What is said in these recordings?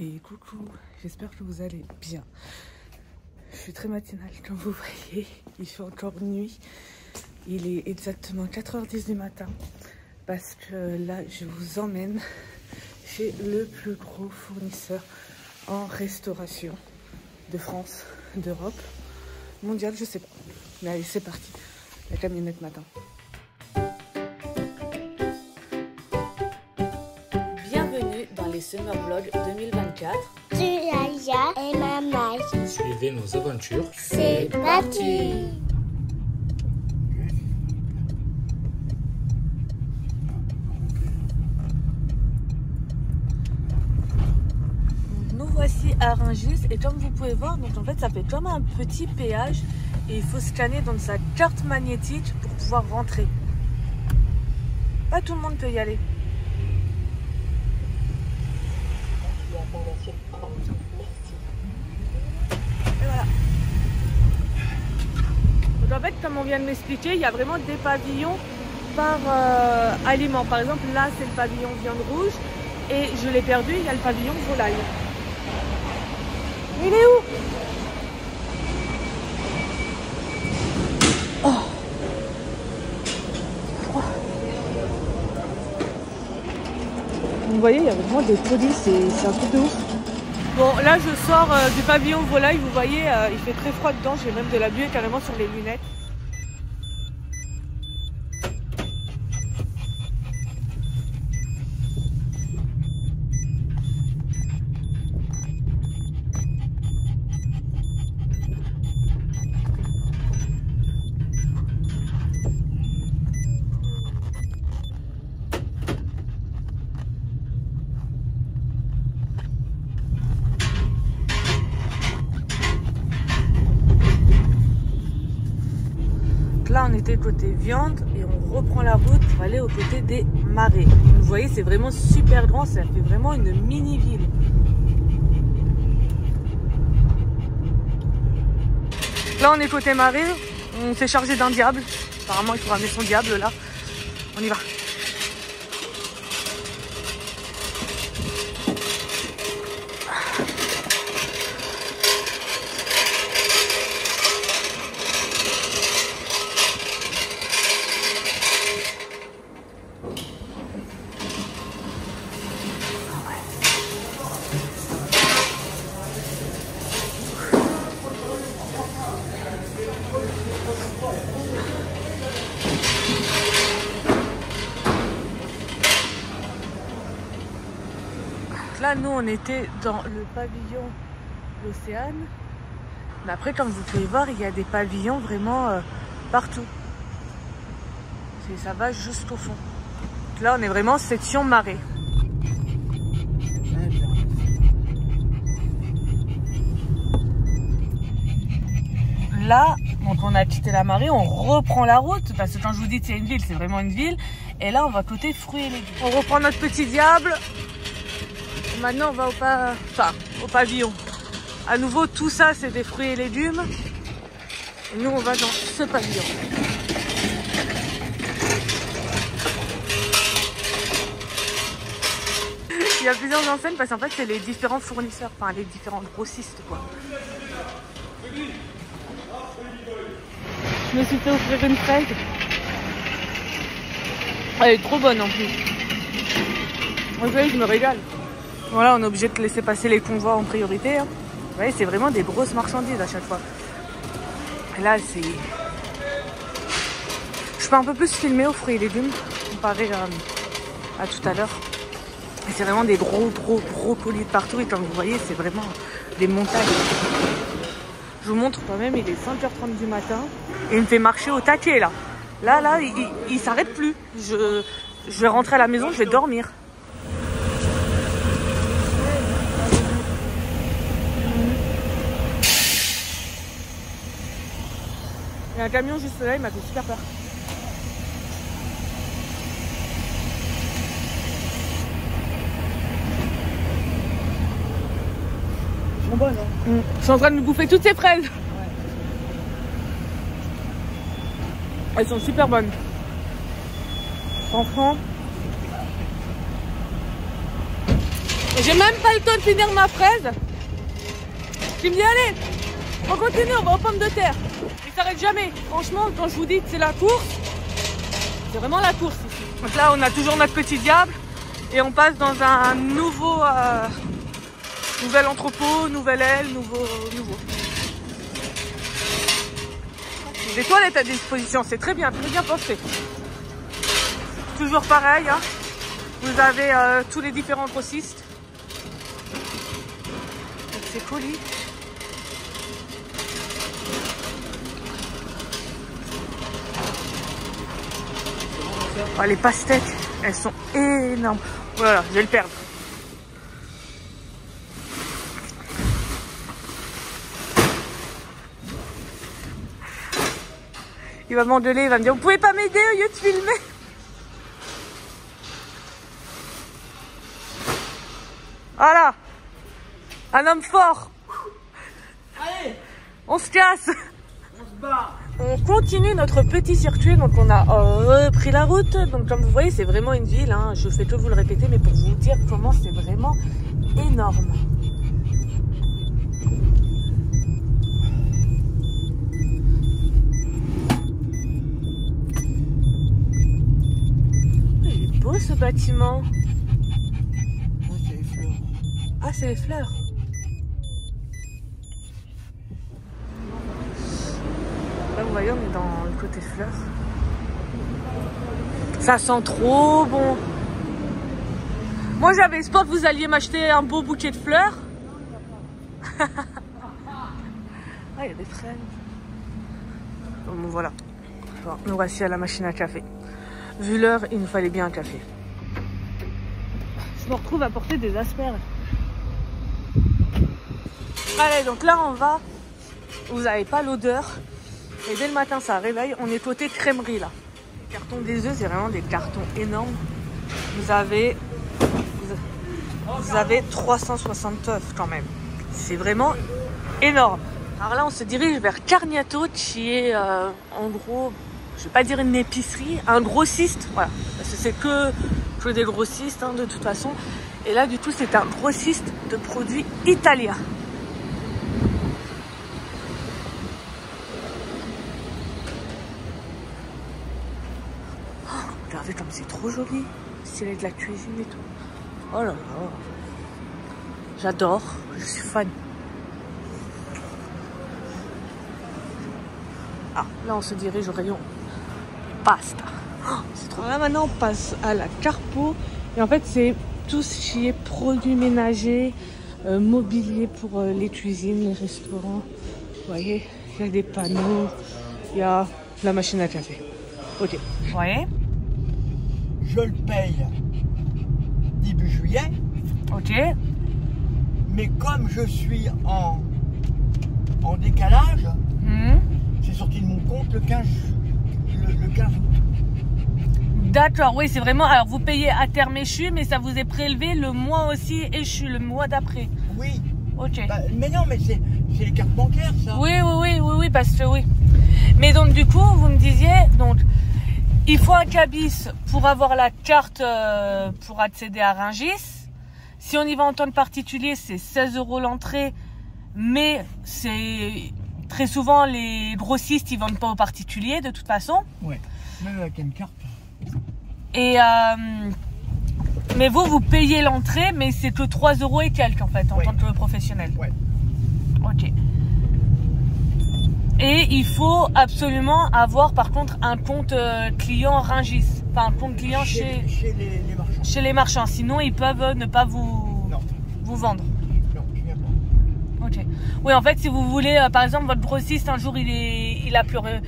Et coucou, j'espère que vous allez bien. Je suis très matinale comme vous voyez, il fait encore nuit. Il est exactement 4h10 du matin parce que là je vous emmène chez le plus gros fournisseur en restauration de France, d'Europe, mondiale, je sais pas. Mais allez, c'est parti, la camionnette m'attend. Bienvenue dans les Summer Vlogs 2024. Yaya et maman. Suivez nos aventures. C'est parti. Nous voici à Rungis et comme vous pouvez voir, donc en fait ça fait comme un petit péage et il faut scanner dans sa carte magnétique pour pouvoir rentrer. Pas tout le monde peut y aller. Et voilà. Donc en fait, comme on vient de m'expliquer, il y a vraiment des pavillons par aliment. Par exemple, là c'est le pavillon viande rouge et je l'ai perdu, il y a le pavillon volaille. Il est où? Oh. Vous voyez, il y a vraiment des polices, c'est un truc de ouf. Bon, là je sors du pavillon volaille, vous voyez, il fait très froid dedans, j'ai même de la buée carrément sur les lunettes. Là on était côté viande et on reprend la route pour aller au côté des marais. Vous voyez, c'est vraiment super grand, ça fait vraiment une mini ville. Là on est côté marais, on s'est chargé d'un diable. Apparemment il faut ramener son diable là. On y va. Là, nous, on était dans le pavillon l'Océane. Mais après, comme vous pouvez voir, il y a des pavillons vraiment partout. Ça va jusqu'au fond. Là, on est vraiment section marée. Là, donc on a quitté la marée, on reprend la route. Parce que quand je vous dis que c'est une ville, c'est vraiment une ville. Et là, on va côté fruits et légumes. On reprend notre petit diable. Maintenant on va au pavillon. À nouveau tout ça c'est des fruits et légumes. Et nous on va dans ce pavillon. Il y a plusieurs enseignes parce qu'en fait c'est les différents fournisseurs, enfin les différents grossistes quoi. Je me suis fait offrir une fraise. Elle est trop bonne en plus. Vous voyez, je me régale. Voilà, on est obligé de laisser passer les convois en priorité. Hein. Vous voyez, c'est vraiment des grosses marchandises à chaque fois. Et là, c'est... Je peux un peu plus filmer aux fruits et légumes, comparé à tout à l'heure. Et c'est vraiment des gros colis de partout. Et comme vous voyez, c'est vraiment des montagnes. Je vous montre quand même, il est 5h30 du matin. Et il me fait marcher au taquet, là. Là, il s'arrête plus. Je vais rentrer à la maison, je vais dormir. Il y a un camion juste là, il m'a fait super peur. Elles sont bonnes, hein. Je suis en train de me bouffer toutes ces fraises. Ouais. Elles sont super bonnes. Franchement. Et j'ai même pas le temps de finir ma fraise. Tu me dis allez, on continue, on va aux pommes de terre. Il s'arrête jamais. Franchement, quand je vous dis que c'est la course, c'est vraiment la course ici. Donc là, on a toujours notre petit diable et on passe dans un nouveau, nouvel entrepôt, nouvelle aile, nouveau. Des toilettes à disposition, c'est très bien pensé. Toujours pareil, hein. Vous avez tous les différents grossistes. C'est colis. Oh, les pastèques, elles sont énormes. Voilà, je vais le perdre. Il va m'engueuler, il va me dire, vous pouvez pas m'aider au lieu de filmer? Voilà. Un homme fort. Allez, On se casse. on se barre. On continue notre petit circuit, donc on a repris la route. Donc comme vous voyez, c'est vraiment une ville, hein. Je fais que vous le répéter, mais pour vous dire comment c'est vraiment énorme. Il est beau ce bâtiment. Moi, c'est les fleurs. Ah, c'est les fleurs. Là, vous voyez, on est dans le côté fleurs. Ça sent trop bon. Moi, j'avais espoir que vous alliez m'acheter un beau bouquet de fleurs. Ah, il y a des fraises. Bon, voilà. Bon, nous voici à la machine à café. Vu l'heure, il nous fallait bien un café. Je me retrouve à porter des asperges. Allez, donc là, on va. Vous n'avez pas l'odeur. Et dès le matin, ça réveille. On est côté crèmerie, là. Les cartons des œufs, c'est vraiment des cartons énormes. Vous avez 360 œufs quand même. C'est vraiment énorme. Alors là, on se dirige vers Carniato, qui est en gros, je vais pas dire une épicerie, un grossiste. Voilà, parce que c'est que des grossistes, hein, de toute façon. Et là, du coup, c'est un grossiste de produits italiens. Oh, regardez comme c'est trop joli. Stylé de la cuisine et tout. Oh là là. J'adore, je suis fan. Ah, là on se dirige au rayon pasta. Oh, c'est trop. Alors là maintenant on passe à la Carpo. Et en fait c'est tout ce qui est produits ménagers, mobilier pour les cuisines, les restaurants. Vous voyez, il y a des panneaux, il y a la machine à café. Ok, vous voyez? Je le paye début juillet, Ok. mais comme je suis en décalage, c'est sorti de mon compte le 15 août. D'accord, oui, c'est vraiment. Alors, vous payez à terme échu, mais ça vous est prélevé le mois aussi échu, le mois d'après. Oui. Ok. Bah, mais non, mais c'est les cartes bancaires, ça. Oui, parce que oui. Mais donc, du coup, vous me disiez, donc, il faut un cabis pour avoir la carte pour accéder à Rungis. Si on y va en tant que particulier, c'est 16 € l'entrée, mais c'est très souvent les grossistes, ils vendent pas aux particuliers de toute façon. Ouais, même avec une carte. Et mais vous payez l'entrée, mais c'est que 3 € et quelques en fait, en tant que professionnel. Ouais. Ok. Et il faut absolument avoir par contre un compte client Rungis. Enfin, un compte client chez les marchands. Chez les marchands. Sinon, ils peuvent ne pas vous vendre. Non, je viens pas. Ok. Oui, en fait, si vous voulez, par exemple, votre grossiste, un jour, il a pleuré.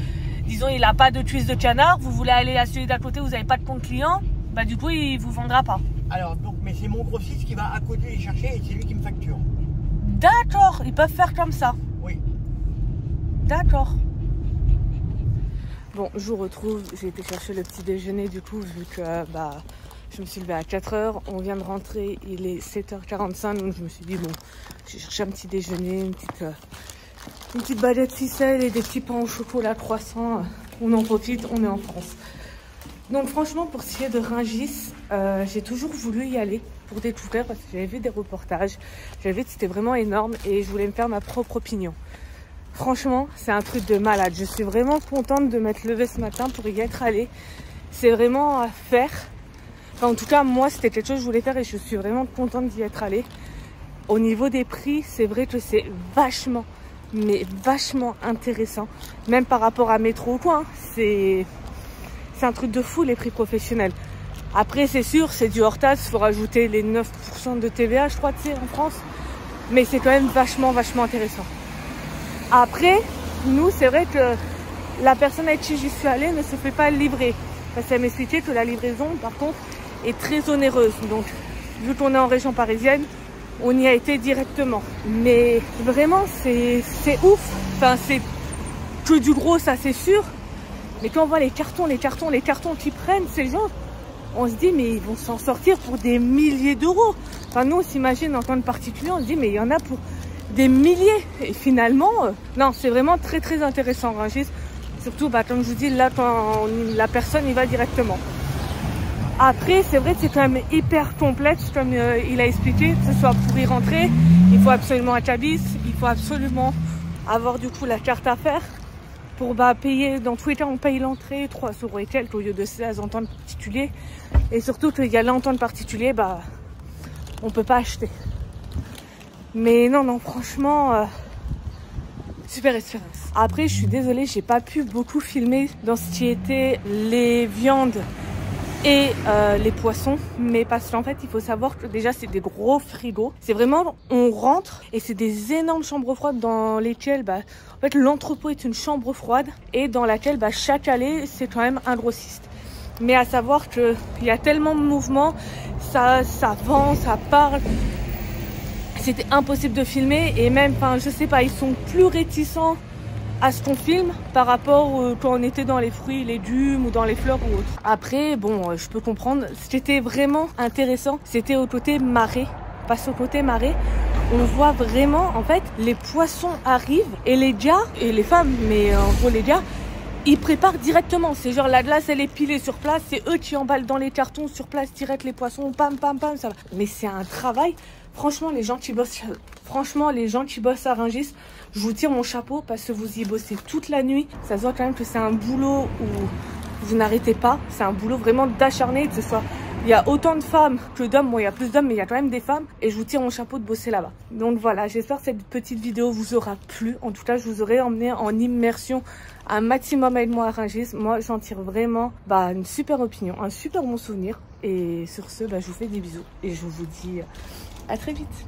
Disons, il n'a pas de cuisse de canard. Vous voulez aller à celui d'à côté, vous n'avez pas de compte client. Bah, du coup, il vous vendra pas. Alors, donc, mais c'est mon grossiste qui va à côté les chercher et c'est lui qui me facture. D'accord, ils peuvent faire comme ça. Oui. D'accord. Bon, je vous retrouve. J'ai été chercher le petit déjeuner du coup, vu que je me suis levée à 4 h. On vient de rentrer, il est 7 h 45. Donc je me suis dit, bon, j'ai cherché un petit déjeuner, une petite baguette ficelle et des petits pains au chocolat croissant. On en profite, on est en France. Donc franchement, pour ce qui est de Rungis, j'ai toujours voulu y aller. pour découvrir parce que j'avais vu des reportages, j'avais vu que c'était vraiment énorme et je voulais me faire ma propre opinion. Franchement, c'est un truc de malade. Je suis vraiment contente de m'être levée ce matin pour y être allée. C'est vraiment à faire. Enfin, en tout cas, moi, c'était quelque chose que je voulais faire et je suis vraiment contente d'y être allée. Au niveau des prix, c'est vrai que c'est vachement, mais vachement intéressant. Même par rapport à Métro ou quoi, hein. C'est un truc de fou, les prix professionnels. Après, c'est sûr, c'est du hors-taxe. Il faut rajouter les 9% de TVA, je crois, tu sais, en France. Mais c'est quand même vachement, vachement intéressant. Après, nous, c'est vrai que la personne avec qui j'y suis allée ne se fait pas livrer. Parce qu'elle m'expliquait que la livraison, par contre, est très onéreuse. Donc, vu qu'on est en région parisienne, on y a été directement. Mais vraiment, c'est ouf. Enfin, c'est que du gros, ça c'est sûr. Mais quand on voit les cartons qu'ils prennent, ces gens, on se dit, mais ils vont s'en sortir pour des milliers d'euros. Enfin, nous, on s'imagine en tant que particulier, on se dit, mais il y en a pour des milliers. Et finalement, non, c'est vraiment très, très intéressant, Rungis. Surtout, bah, comme je vous dis, là, quand la personne y va directement. Après, c'est vrai que c'est quand même hyper complexe, comme il a expliqué, que ce soit pour y rentrer, il faut absolument un cabis, il faut absolument avoir du coup la carte à faire. Pour payer, dans tous les cas, on paye l'entrée 3 € et quelques au lieu de 16 en tant que particulier. Et surtout qu'il y a l'en tant que particulier, bah, on peut pas acheter. Mais non, franchement, super expérience. Après, je suis désolée, j'ai pas pu beaucoup filmer dans ce qui était les viandes et les poissons, mais parce qu'en fait il faut savoir que déjà c'est des gros frigos, c'est vraiment, on rentre et c'est des énormes chambres froides dans lesquelles en fait l'entrepôt est une chambre froide et dans laquelle chaque allée c'est quand même un grossiste. Mais à savoir que il y a tellement de mouvements, ça vend, ça parle, c'était impossible de filmer et même, enfin je sais pas, ils sont plus réticents à ce qu'on filme par rapport quand on était dans les fruits, légumes ou dans les fleurs ou autres. Après, bon, je peux comprendre. Ce qui était vraiment intéressant, c'était au côté marée. Parce qu'au côté marée, on voit vraiment, en fait, les poissons arrivent et les gars, et les femmes, mais en gros les gars, ils préparent directement. C'est genre la glace, elle est pilée sur place, c'est eux qui emballent dans les cartons sur place direct les poissons, pam, pam, pam, ça va. Mais c'est un travail. Franchement, les gens qui bossent à Rungis, je vous tire mon chapeau parce que vous y bossez toute la nuit. Ça se voit quand même que c'est un boulot où vous n'arrêtez pas. C'est un boulot vraiment d'acharné, que ce soit... Il y a autant de femmes que d'hommes. Bon, il y a plus d'hommes, mais il y a quand même des femmes. Et je vous tire mon chapeau de bosser là-bas. Donc voilà, j'espère que cette petite vidéo vous aura plu. En tout cas, je vous aurai emmené en immersion un maximum avec moi à Rungis. Moi, j'en tire vraiment une super opinion, un super bon souvenir. Et sur ce, je vous fais des bisous. Et je vous dis à très vite.